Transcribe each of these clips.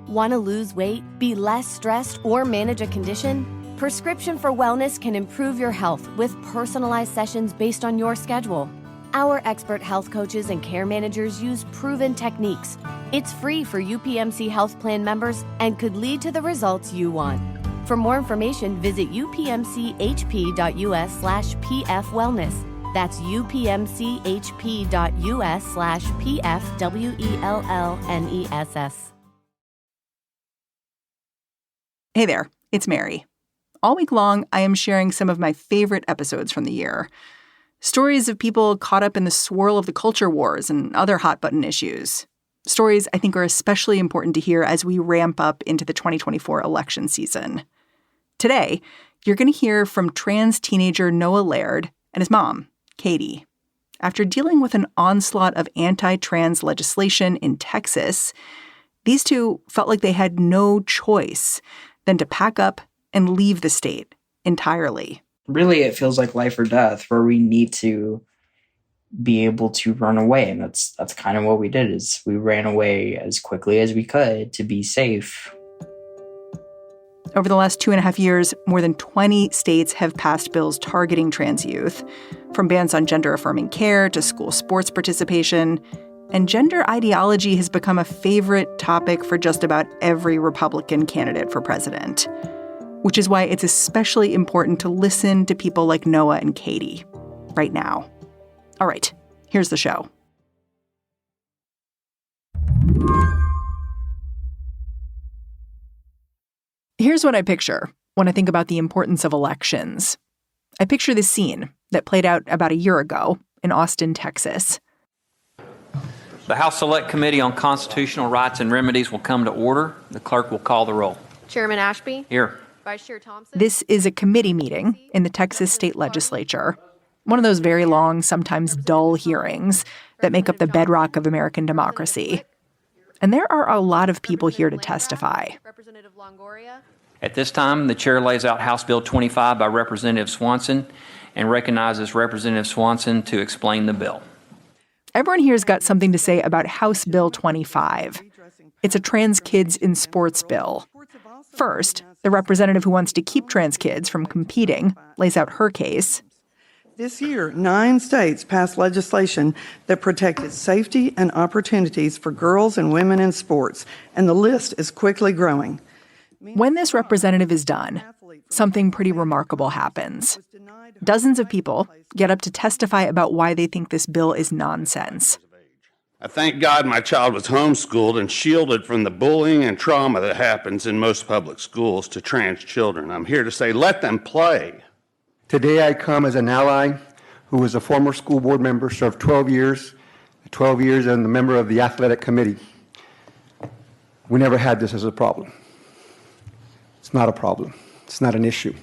Want to lose weight, be less stressed, or manage a condition? Prescription for Wellness can improve your health with personalized sessions based on your schedule. Our expert health coaches and care managers use proven techniques. It's free for UPMC Health Plan members and could lead to the results you want. For more information, visit upmchp.us/pfwellness. That's upmchp.us/pfwellness. Hey there, it's Mary. All week long, I am sharing some of my favorite episodes from the year. Stories of people caught up in the swirl of the culture wars and other hot-button issues. Stories I think are especially important to hear as we ramp up into the 2024 election season. Today, you're going to hear from trans teenager Noah Laird and his mom, Katie. After dealing with an onslaught of anti-trans legislation in Texas, these two felt like they had no choice than to pack up and leave the state entirely. Really, it feels like life or death, where we need to be able to run away. And that's kind of what we did, is we ran away as quickly as we could to be safe. Over the last 2.5 years, more than 20 states have passed bills targeting trans youth, from bans on gender-affirming care to school sports participation. And gender ideology has become a favorite topic for just about every Republican candidate for president, which is why it's especially important to listen to people like Noah and Katie right now. All right, here's the show. Here's what I picture when I think about the importance of elections. I picture this scene that played out about a year ago in Austin, Texas. The House Select Committee on Constitutional Rights and Remedies will come to order. The clerk will call the roll. Chairman Ashby. Here. Vice Chair Thompson. This is a committee meeting in the Texas state legislature. One of those very long, sometimes dull hearings that make up the bedrock of American democracy. And there are a lot of people here to testify. Representative Longoria. At this time, the chair lays out House Bill 25 by Representative Swanson and recognizes Representative Swanson to explain the bill. Everyone here's got something to say about House Bill 25. It's a trans kids in sports bill. First, the representative who wants to keep trans kids from competing lays out her case. This year, 9 states passed legislation that protected safety and opportunities for girls and women in sports, and the list is quickly growing. When this representative is done, something pretty remarkable happens. Dozens of people get up to testify about why they think this bill is nonsense. I thank God my child was homeschooled and shielded from the bullying and trauma that happens in most public schools to trans children. I'm here to say, let them play. Today I come as an ally who was a former school board member, served 12 years and a member of the athletic committee. We never had this as a problem. It's not a problem. It's not an issue.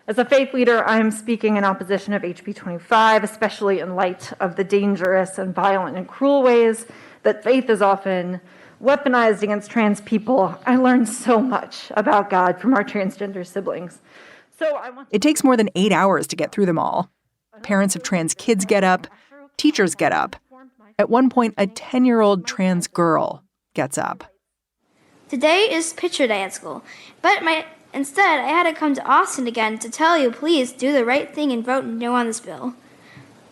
As a faith leader, I'm speaking in opposition of HB 25, especially in light of the dangerous and violent and cruel ways that faith is often weaponized against trans people. I learned so much about God from our transgender siblings. It takes more than 8 hours to get through them all. Parents of trans kids get up. Teachers get up. At one point, a 10-year-old trans girl gets up. Today is picture day at school, but instead I had to come to Austin again to tell you, please do the right thing and vote no on this bill.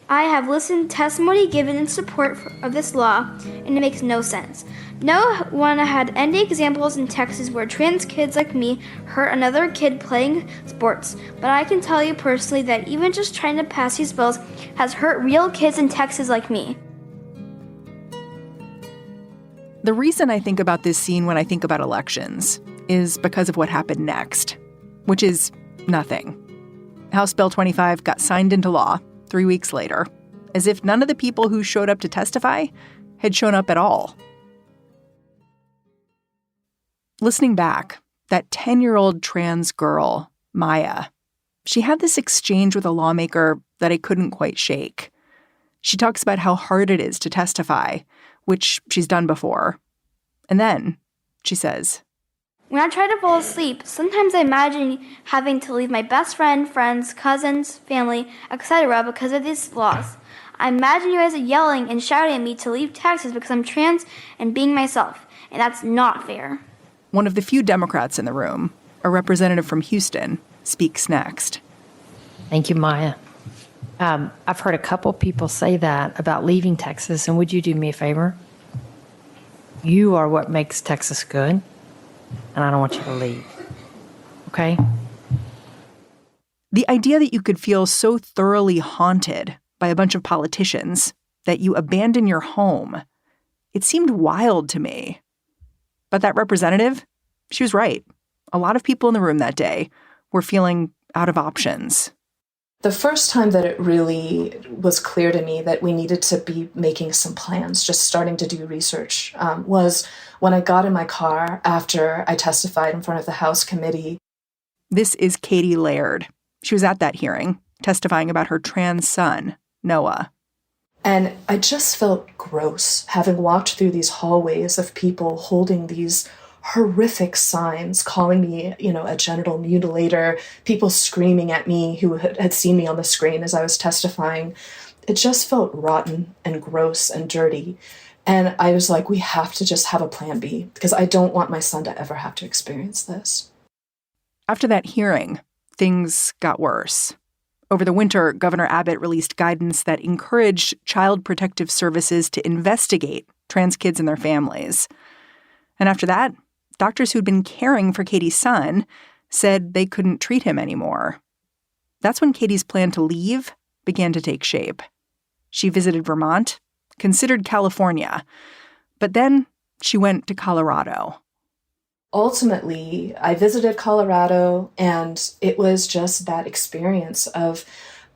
I have listened to testimony given in support of this law, and it makes no sense. No one had any examples in Texas where trans kids like me hurt another kid playing sports, but I can tell you personally that even just trying to pass these bills has hurt real kids in Texas like me. The reason I think about this scene when I think about elections is because of what happened next, which is nothing. House Bill 25 got signed into law 3 weeks later, as if none of the people who showed up to testify had shown up at all. Listening back, that 10-year-old trans girl, Maya, she had this exchange with a lawmaker that I couldn't quite shake. She talks about how hard it is to testify, which she's done before. And then she says, When I try to fall asleep, sometimes I imagine having to leave my best friend, friends, cousins, family, etc. because of these laws. I imagine you guys are yelling and shouting at me to leave Texas because I'm trans and being myself, and that's not fair. One of the few Democrats in the room, a representative from Houston, speaks next. Thank you, Maya. I've heard a couple people say that about leaving Texas, and would you do me a favor? You are what makes Texas good, and I don't want you to leave. Okay? The idea that you could feel so thoroughly haunted by a bunch of politicians that you abandon your home, it seemed wild to me. But that representative, she was right. A lot of people in the room that day were feeling out of options. The first time that it really was clear to me that we needed to be making some plans, just starting to do research, was when I got in my car after I testified in front of the House committee. This is Katie Laird. She was at that hearing, testifying about her trans son, Noah. And I just felt gross, having walked through these hallways of people holding these horrific signs, calling me, a genital mutilator, people screaming at me who had seen me on the screen as I was testifying. It just felt rotten and gross and dirty. And I was like, we have to just have a plan B, because I don't want my son to ever have to experience this. After that hearing, things got worse. Over the winter, Governor Abbott released guidance that encouraged Child Protective Services to investigate trans kids and their families. And after that, doctors who'd been caring for Katie's son said they couldn't treat him anymore. That's when Katie's plan to leave began to take shape. She visited Vermont, considered California, but then she went to Colorado. Ultimately, I visited Colorado, and it was just that experience of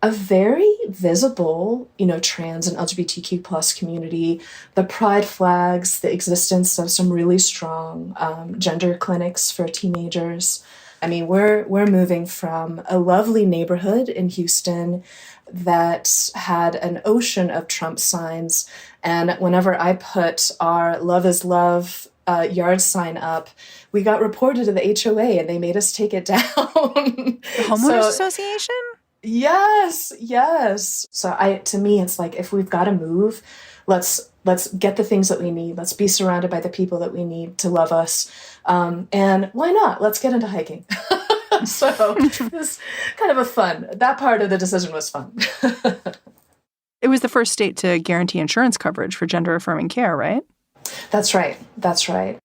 a very visible, trans and LGBTQ plus community, the pride flags, the existence of some really strong gender clinics for teenagers. I mean, we're moving from a lovely neighborhood in Houston that had an ocean of Trump signs. And whenever I put our Love is Love yard sign up, we got reported to the HOA and they made us take it down. The Homeowners Association? Yes. So to me, it's like, if we've got to move, let's get the things that we need. Let's be surrounded by the people that we need to love us. And why not? Let's get into hiking. So it was kind of that part of the decision was fun. It was the first state to guarantee insurance coverage for gender-affirming care, right? That's right.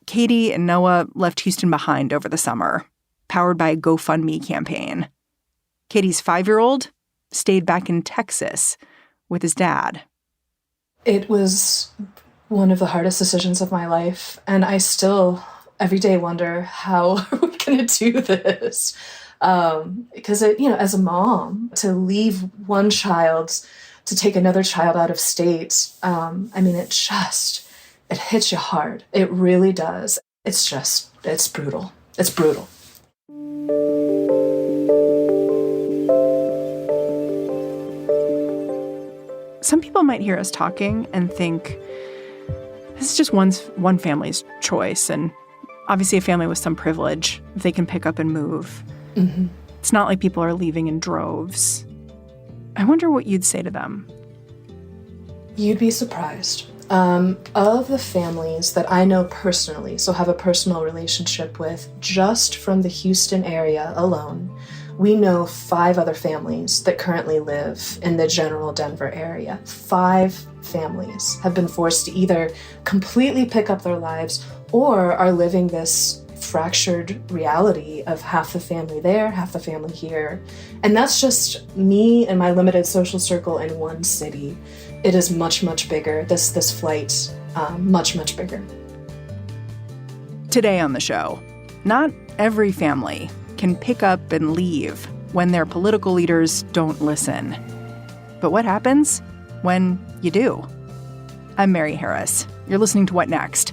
Katie and Noah left Houston behind over the summer, powered by a GoFundMe campaign. Katie's 5-year-old stayed back in Texas with his dad. It was one of the hardest decisions of my life, and I still every day wonder, how are we going to do this? Because as a mom, to leave one child to take another child out of state, it hits you hard. It really does. It's brutal. It's brutal. Some people might hear us talking and think, this is just one family's choice, and obviously a family with some privilege, if they can pick up and move. Mm-hmm. It's not like people are leaving in droves. I wonder what you'd say to them. You'd be surprised. Of the families that I know personally, so have a personal relationship with, just from the Houston area alone, we know 5 other families that currently live in the general Denver area. 5 families have been forced to either completely pick up their lives or are living this fractured reality of half the family there, half the family here. And that's just me and my limited social circle in one city. It is much, much bigger. This flight, much, much bigger. Today on the show, not every family can pick up and leave when their political leaders don't listen. But what happens when you do? I'm Mary Harris. You're listening to What Next?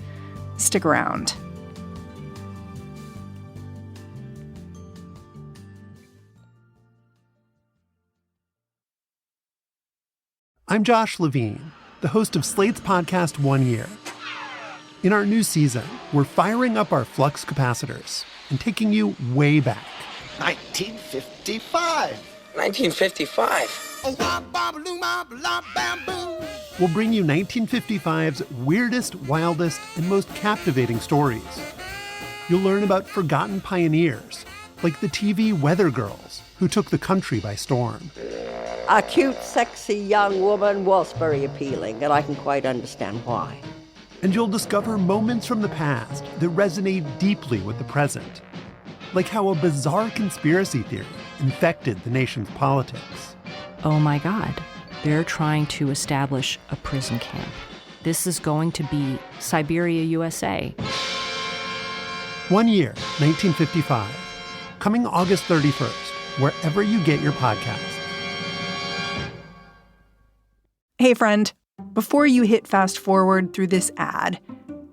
Stick around. I'm Josh Levine, the host of Slate's podcast 1 Year. In our new season, we're firing up our flux capacitors and taking you way back. 1955. 1955. we'll bring you 1955's weirdest, wildest, and most captivating stories. You'll learn about forgotten pioneers, like the TV Weather Girls, who took the country by storm. A cute, sexy young woman was very appealing, and I can quite understand why. And you'll discover moments from the past that resonate deeply with the present, like how a bizarre conspiracy theory infected the nation's politics. Oh my God, they're trying to establish a prison camp. This is going to be Siberia, USA. 1 Year, 1955. Coming August 31st, wherever you get your podcasts. Hey, friend, before you hit fast forward through this ad,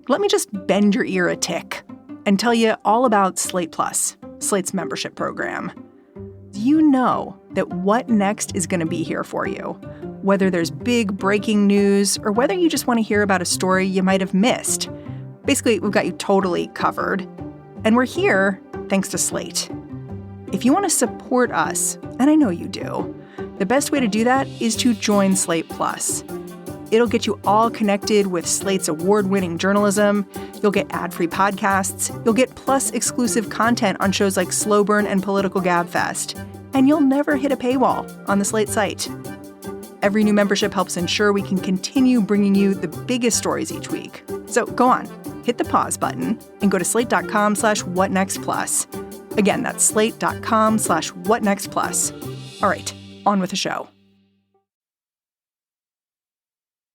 let me just bend your ear a tick and tell you all about Slate Plus, Slate's membership program. You know that What Next is going to be here for you, whether there's big breaking news or whether you just want to hear about a story you might have missed. Basically, we've got you totally covered. And we're here thanks to Slate. If you want to support us, and I know you do, the best way to do that is to join Slate Plus. It'll get you all connected with Slate's award-winning journalism. You'll get ad-free podcasts. You'll get Plus exclusive content on shows like Slow Burn and Political Gabfest. And you'll never hit a paywall on the Slate site. Every new membership helps ensure we can continue bringing you the biggest stories each week. So go on, hit the pause button and go to slate.com/whatnextplus. Again, that's slate.com/whatnextplus. All right, on with the show.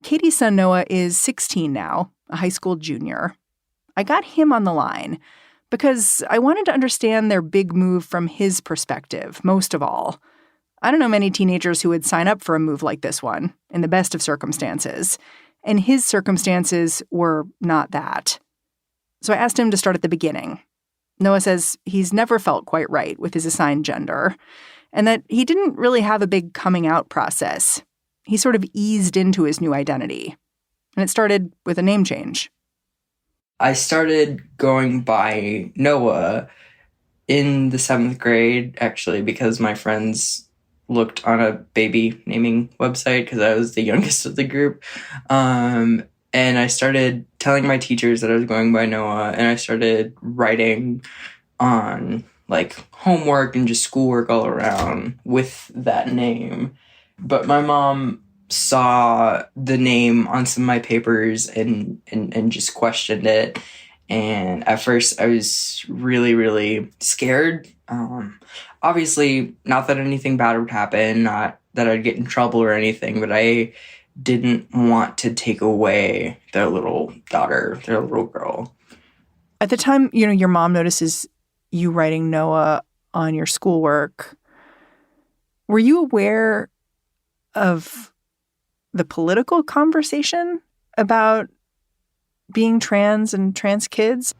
Katie's son Noah is 16 now, a high school junior. I got him on the line because I wanted to understand their big move from his perspective, most of all. I don't know many teenagers who would sign up for a move like this one, in the best of circumstances. And his circumstances were not that. So I asked him to start at the beginning. Noah says he's never felt quite right with his assigned gender, and that he didn't really have a big coming out process. He sort of eased into his new identity. And it started with a name change. I started going by Noah in the 7th grade, actually, because my friends looked on a baby naming website because I was the youngest of the group. And I started telling my teachers that I was going by Noah, and I started writing on like homework and just schoolwork all around with that name. But my mom saw the name on some of my papers and just questioned it. And at first I was really, really scared. Obviously, not that anything bad would happen, not that I'd get in trouble or anything, but I didn't want to take away their little daughter, their little girl. At the time, your mom notices you writing Noah on your schoolwork. Were you aware of the political conversation about being trans and trans kids?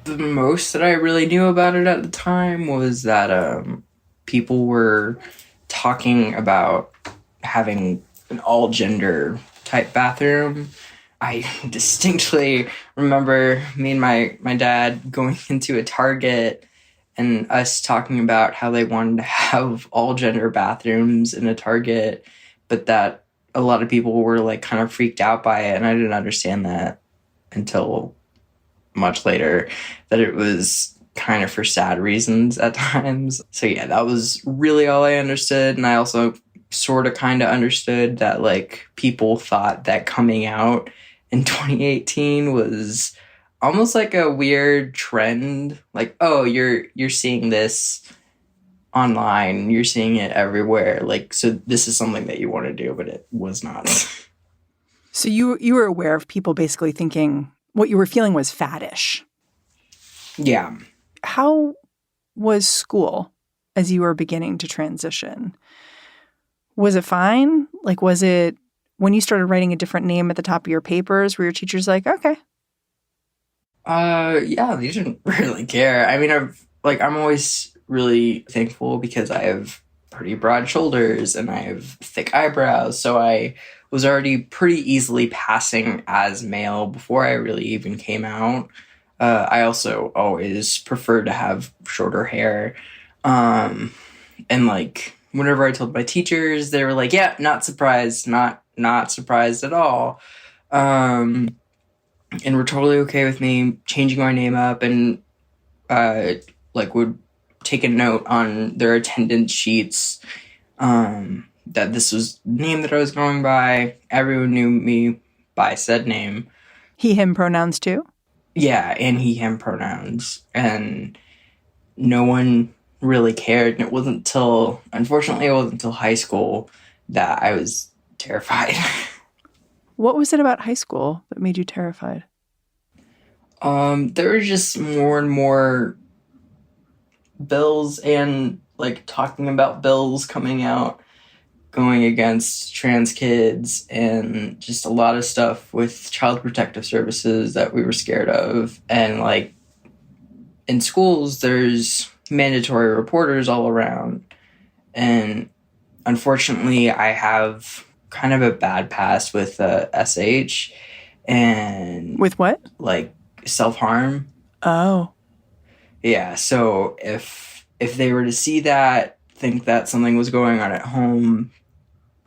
The most that I really knew about it at the time was that people were talking about having an all-gender type bathroom. I distinctly remember me and my dad going into a Target and us talking about how they wanted to have all-gender bathrooms in a Target, but that a lot of people were like kind of freaked out by it, and I didn't understand that until much later, that it was kind of for sad reasons at times. So yeah, that was really all I understood. And I also sort of kind of understood that like people thought that coming out in 2018 was almost like a weird trend. Like, oh, you're seeing this online, you're seeing it everywhere. Like, so this is something that you want to do, but it was not. So you were aware of people basically thinking what you were feeling was faddish. Yeah. How was school as you were beginning to transition? Was it fine? Like, was it when you started writing a different name at the top of your papers, were your teachers like, okay? Yeah, they didn't really care. I mean, I'm always really thankful because I have pretty broad shoulders and I have thick eyebrows. So I was already pretty easily passing as male before I really even came out. I also always preferred to have shorter hair. And like, whenever I told my teachers, they were like, yeah, not surprised, not not surprised at all. And were totally okay with me changing my name up, and would take a note on their attendance sheets that this was the name that I was going by. Everyone knew me by said name. He, him pronouns too? Yeah, and he, him pronouns. And no one really cared. And unfortunately, it wasn't until high school that I was terrified. What was it about high school that made you terrified? There were just more and more bills and talking about bills coming out, going against trans kids, and just a lot of stuff with Child Protective Services that we were scared of. And in schools, there's mandatory reporters all around. And unfortunately, I have kind of a bad past with SH. And with what? Self-harm. Oh. Yeah, so if they were to see that, think that something was going on at home,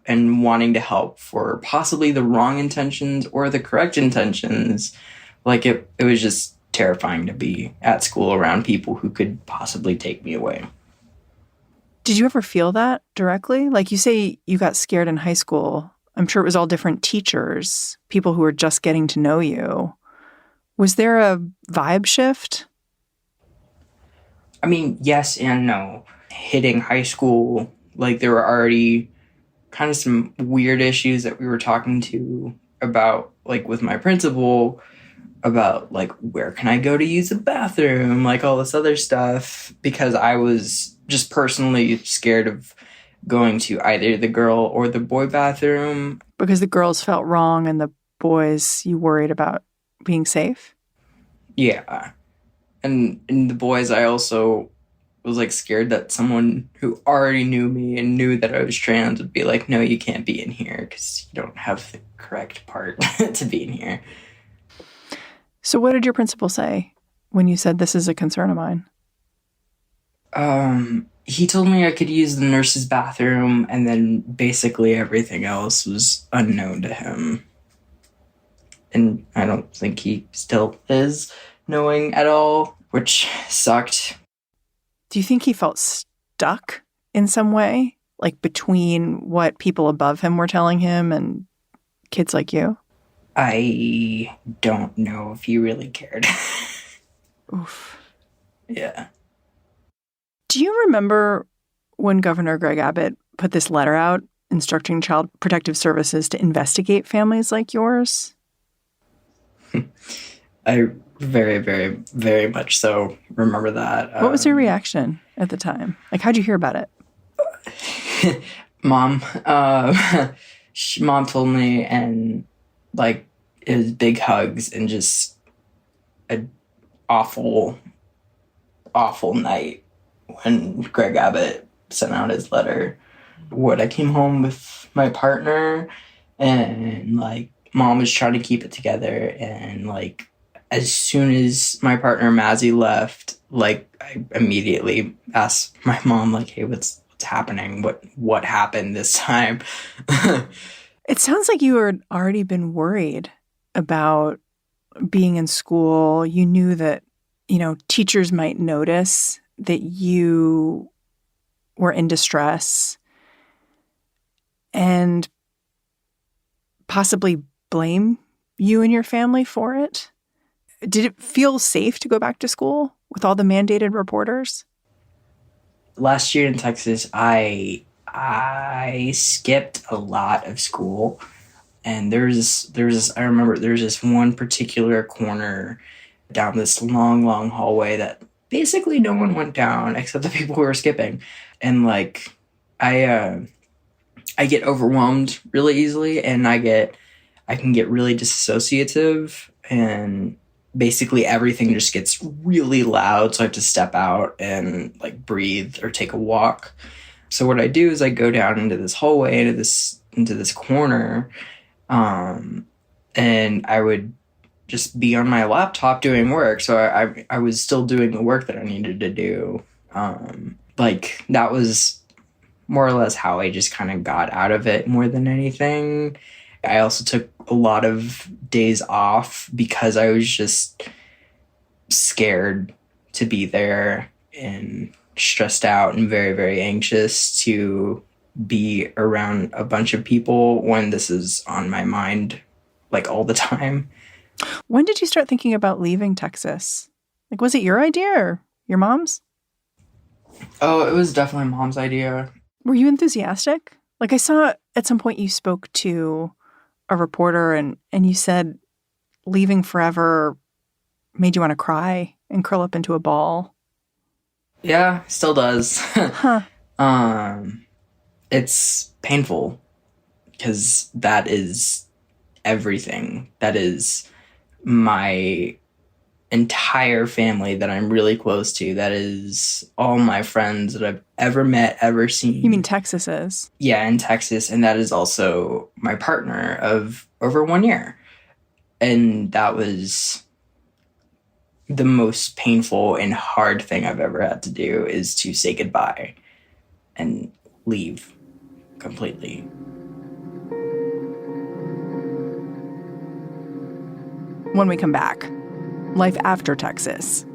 and wanting to help for possibly the wrong intentions or the correct intentions, it was just terrifying to be at school around people who could possibly take me away. Did you ever feel that directly? You say you got scared in high school. I'm sure it was all different teachers, people who were just getting to know you. Was there a vibe shift? I mean, yes and no. Hitting high school, there were already kind of some weird issues that we were talking to about, with my principal, about, where can I go to use a bathroom, all this other stuff, because I was just personally scared of going to either the girl or the boy bathroom. Because the girls felt wrong and the boys, you worried about being safe? Yeah. And the boys, I also was scared that someone who already knew me and knew that I was trans would be no, you can't be in here because you don't have the correct part to be in here. So what did your principal say when you said this is a concern of mine? He told me I could use the nurse's bathroom, and then basically everything else was unknown to him. And I don't think he still is knowing at all, which sucked. Do you think he felt stuck in some way, between what people above him were telling him and kids like you? I don't know if he really cared. Oof. Yeah. Do you remember when Governor Greg Abbott put this letter out instructing Child Protective Services to investigate families like yours? I very, very, very much so remember that. What was your reaction at the time? How'd you hear about it? Mom. Mom told me, and it was big hugs and just an awful, awful night when Greg Abbott sent out his letter. I came home with my partner, and Mom was trying to keep it together, and as soon as my partner Mazzy left, I immediately asked my mom, hey, what's happening? What happened this time? It sounds like you had already been worried about being in school. You knew that, teachers might notice that you were in distress and possibly blame you and your family for it. Did it feel safe to go back to school with all the mandated reporters? Last year in Texas, I skipped a lot of school, and I remember there's this one particular corner down this long, long hallway that basically no one went down except the people who were skipping. And I get overwhelmed really easily, and I can get really dissociative, and basically everything just gets really loud, so I have to step out and breathe or take a walk. So what I do is I go down into this hallway, into this corner, and I would just be on my laptop doing work. So I was still doing the work that I needed to do. That was more or less how I just kind of got out of it more than anything. I also took a lot of days off because I was just scared to be there and stressed out and very, very anxious to be around a bunch of people when this is on my mind, like, all the time. When did you start thinking about leaving Texas? Like, was it your idea or your mom's? Oh, it was definitely Mom's idea. Were you enthusiastic? Like, I saw at some point you spoke to a reporter and you said leaving forever made you want to cry and curl up into a ball. Yeah, still does. Huh. It's painful because that is everything. That is my entire family that I'm really close to. That is all my friends that I've ever met, ever seen. You mean Texas is? Yeah, in Texas. And that is also my partner of over 1 year. And that was the most painful and hard thing I've ever had to do, is to say goodbye and leave completely. When we come back, life after Texas.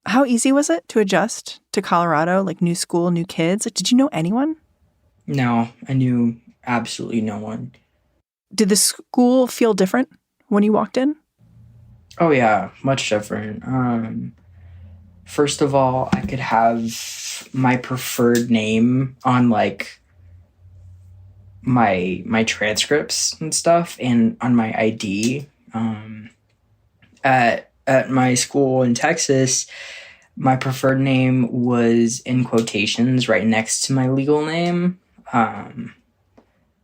How easy was it to adjust to Colorado, like new school, new kids? Like, did you know anyone? No, I knew absolutely no one. Did the school feel different when you walked in? Oh yeah, much different. First of all, I could have my preferred name on like my transcripts and stuff, and on my ID. At my school in Texas, my preferred name was in quotations right next to my legal name.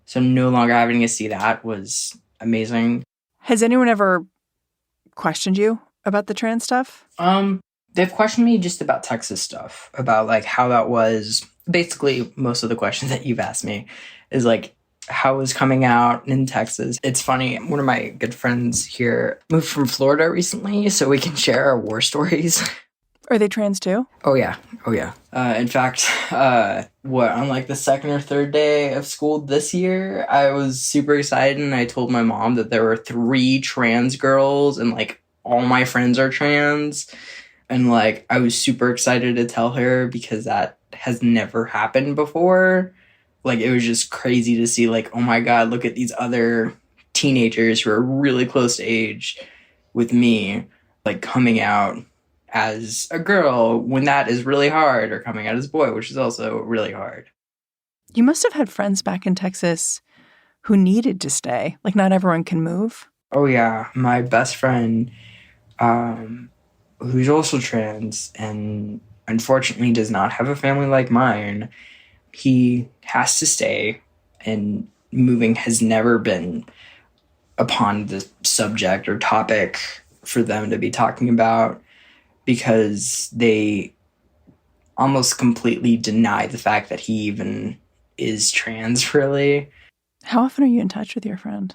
So no longer having to see that was amazing. Has anyone ever questioned you about the trans stuff? They've questioned me just about Texas stuff, about like how that was. Basically, most of the questions that you've asked me is like, how was coming out in Texas? It's funny. One of my good friends here moved from Florida recently, so we can share our war stories. Are they trans too? Oh yeah. In fact, on like the second or third day of school this year, I was super excited and I told my mom that there were 3 trans girls and like all my friends are trans. And like, I was super excited to tell her because that has never happened before. Like, it was just crazy to see like, oh my God, look at these other teenagers who are really close to age with me, like coming out as a girl when that is really hard, or coming out as a boy, which is also really hard. You must have had friends back in Texas who needed to stay. Like, not everyone can move. Oh yeah, my best friend, who's also trans and unfortunately does not have a family like mine, he has to stay, and moving has never been upon the subject or topic for them to be talking about, because they almost completely deny the fact that he even is trans, really. How often are you in touch with your friend?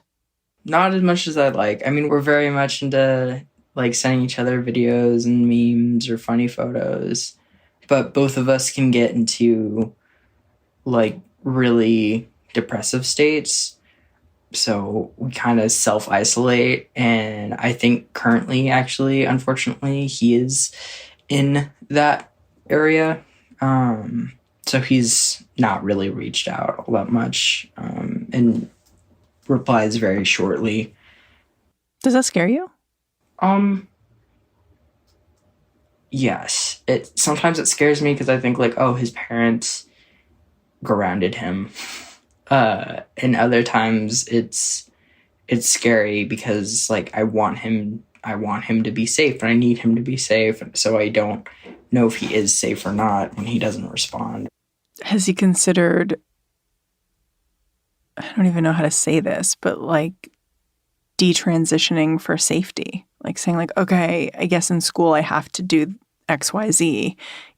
Not as much as I'd like. I mean, we're very much into like sending each other videos and memes or funny photos, but both of us can get into like really depressive states. So we kind of self-isolate, and I think currently, actually, unfortunately, he is in that area. So he's not really reached out all that much, and replies very shortly. Does that scare you? Yes. Sometimes it scares me because I think like, oh, his parents grounded him. And other times it's scary because like I want him to be safe, and I need him to be safe, so I don't know if he is safe or not when he doesn't respond. Has he considered, I don't even know how to say this, but like detransitioning for safety? Like saying like, okay, I guess in school I have to do XYZ,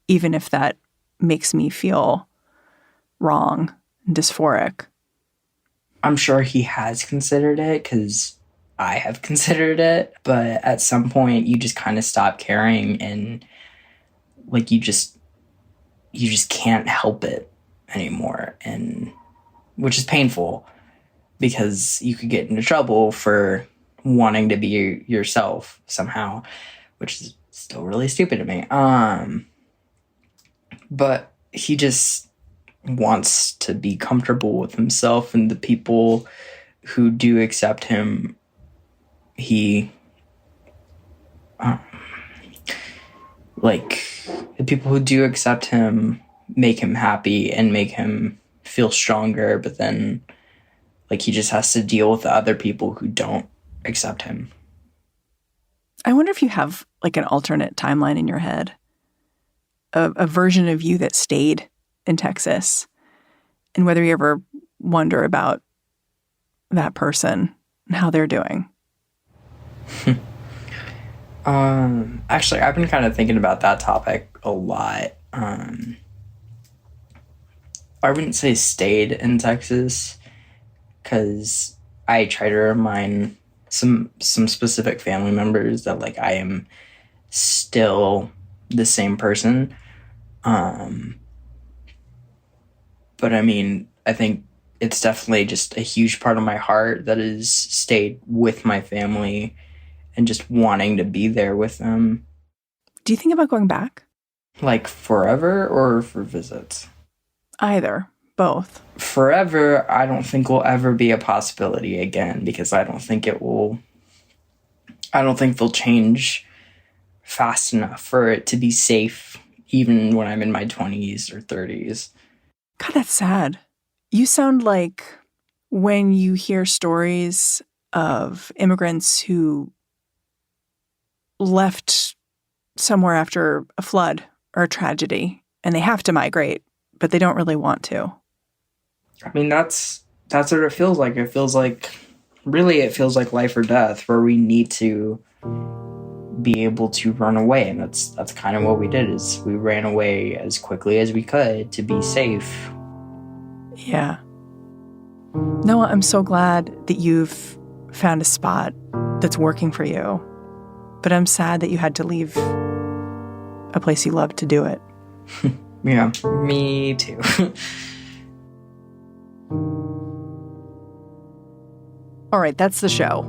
even if that makes me feel wrong and dysphoric. I'm sure he has considered it because I have considered it. But at some point, you just kind of stop caring and like you just can't help it anymore. And which is painful because you could get into trouble for wanting to be yourself somehow, which is still really stupid to me. But he just wants to be comfortable with himself, and the people who do accept him, the people who do accept him make him happy and make him feel stronger, but then he just has to deal with the other people who don't accept him. I wonder if you have an alternate timeline in your head, a version of you that stayed in Texas, and whether you ever wonder about that person and how they're doing. Actually, I've been kind of thinking about that topic a lot. I wouldn't say stayed in Texas, because I try to remind some specific family members that I am still the same person. But I mean, I think it's definitely just a huge part of my heart that has stayed with my family and just wanting to be there with them. Do you think about going back? Forever or for visits? Either. Both. Forever, I don't think will ever be a possibility again, because I don't think they'll change fast enough for it to be safe, even when I'm in my 20s or 30s. God, that's sad. You sound like when you hear stories of immigrants who left somewhere after a flood or a tragedy, and they have to migrate, but they don't really want to. I mean, that's what it feels like. It feels like life or death, where we need to be able to run away. And that's kind of what we did, is we ran away as quickly as we could to be safe. Yeah. Noah, I'm so glad that you've found a spot that's working for you. But I'm sad that you had to leave a place you loved to do it. Yeah, me too. All right, that's the show.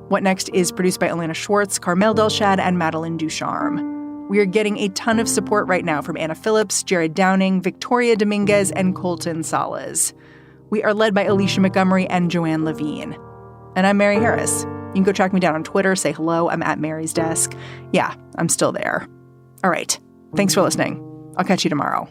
What Next is produced by Elena Schwartz, Carmel Delshad, and Madeline Ducharme. We are getting a ton of support right now from Anna Phillips, Jared Downing, Victoria Dominguez, and Colton Salas. We are led by Alicia Montgomery and Joanne Levine. And I'm Mary Harris. You can go track me down on Twitter, say hello. I'm at Mary's Desk. Yeah, I'm still there. All right. Thanks for listening. I'll catch you tomorrow.